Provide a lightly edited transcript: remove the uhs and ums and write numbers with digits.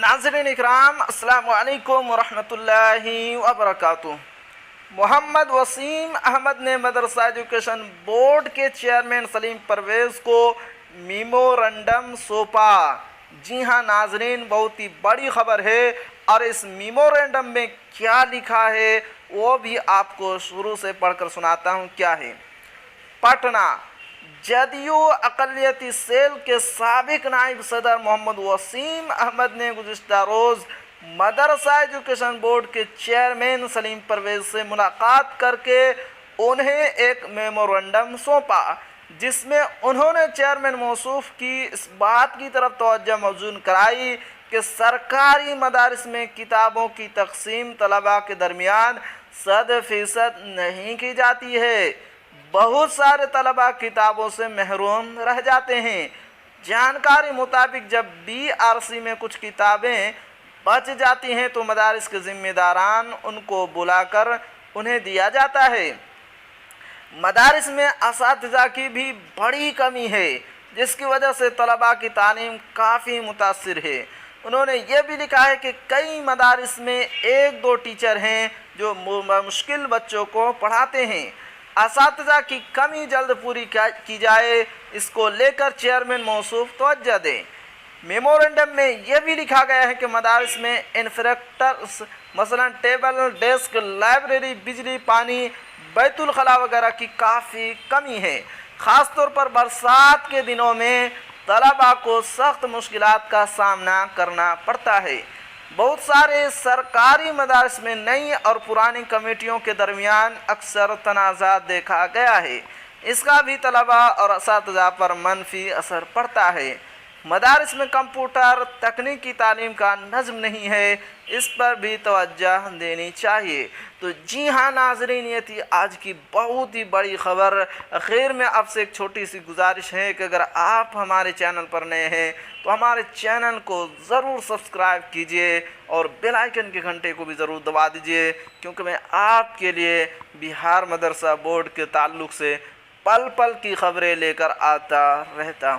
नाज़रीन इकराम, अस्सलामु अलैकुम वरहमतुल्लाहि वबरकातुहू। मोहम्मद वसीम अहमद ने मदरसा एजुकेशन बोर्ड के चेयरमैन सलीम परवेज़ को मेमोरेंडम सौंपा। जी हाँ नाज़रीन, बहुत ही बड़ी खबर है और इस मेमोरेंडम में क्या लिखा है वो भी आपको शुरू से पढ़कर सुनाता हूँ। क्या है? पटना जदयू अक़लियती सेल के साबिक नायब सदर मोहम्मद वसीम अहमद ने गुज़िश्ता रोज़ मदरसा एजुकेशन बोर्ड के चेयरमैन सलीम परवेज़ से मुलाकात करके उन्हें एक मेमोरेंडम सौंपा, जिसमें उन्होंने चेयरमैन मौसूफ की इस बात की तरफ तवज्जो मबज़ूल कराई कि सरकारी मदारिस में किताबों की तक़सीम तलबा के दरमियान 100% नहीं की जाती है। बहुत सारे तलबा किताबों से महरूम रह जाते हैं। जानकारी मुताबिक जब BRC में कुछ किताबें बच जाती हैं तो मदारिस के ज़िम्मेदारान उनको बुलाकर उन्हें दिया जाता है। मदारिस में असातिज़ा की भी बड़ी कमी है, जिसकी वजह से तलबा की तालीम काफ़ी मुतासिर है। उन्होंने ये भी लिखा है कि कई मदारिस में 1-2 टीचर हैं जो मुश्किल बच्चों को पढ़ाते हैं। असातिज़ा की कमी जल्द पूरी की जाए, इसको लेकर चेयरमैन मौसूफ तवज्जो दें। मेमोरेंडम में यह भी लिखा गया है कि मदारिस में इंफ्रास्ट्रक्चर्स मसलन टेबल, डेस्क, लाइब्रेरी, बिजली, पानी, बैतुल खला वगैरह की काफ़ी कमी है। ख़ास तौर पर बरसात के दिनों में तलबा को सख्त मुश्किलात का सामना करना पड़ता है। बहुत सारे सरकारी मदारिस में नई और पुरानी कमेटियों के दरमियान अक्सर तनाज़ा देखा गया है। इसका भी तलबा और असातिज़ा पर मनफी असर पड़ता है। मदारिस में कंप्यूटर तकनीकी तालीम का नज़्म नहीं है, इस पर भी तवज्जो देनी चाहिए। तो जी हाँ नाज़रीन, ये थी आज की बहुत ही बड़ी ख़बर। आखिर में आपसे एक छोटी सी गुजारिश है कि अगर आप हमारे चैनल पर नए हैं तो हमारे चैनल को ज़रूर सब्सक्राइब कीजिए और बेल आइकन के घंटे को भी ज़रूर दबा दीजिए, क्योंकि मैं आपके लिए बिहार मदरसा बोर्ड के ताल्लुक़ से पल पल की ख़बरें लेकर आता रहता हूँ।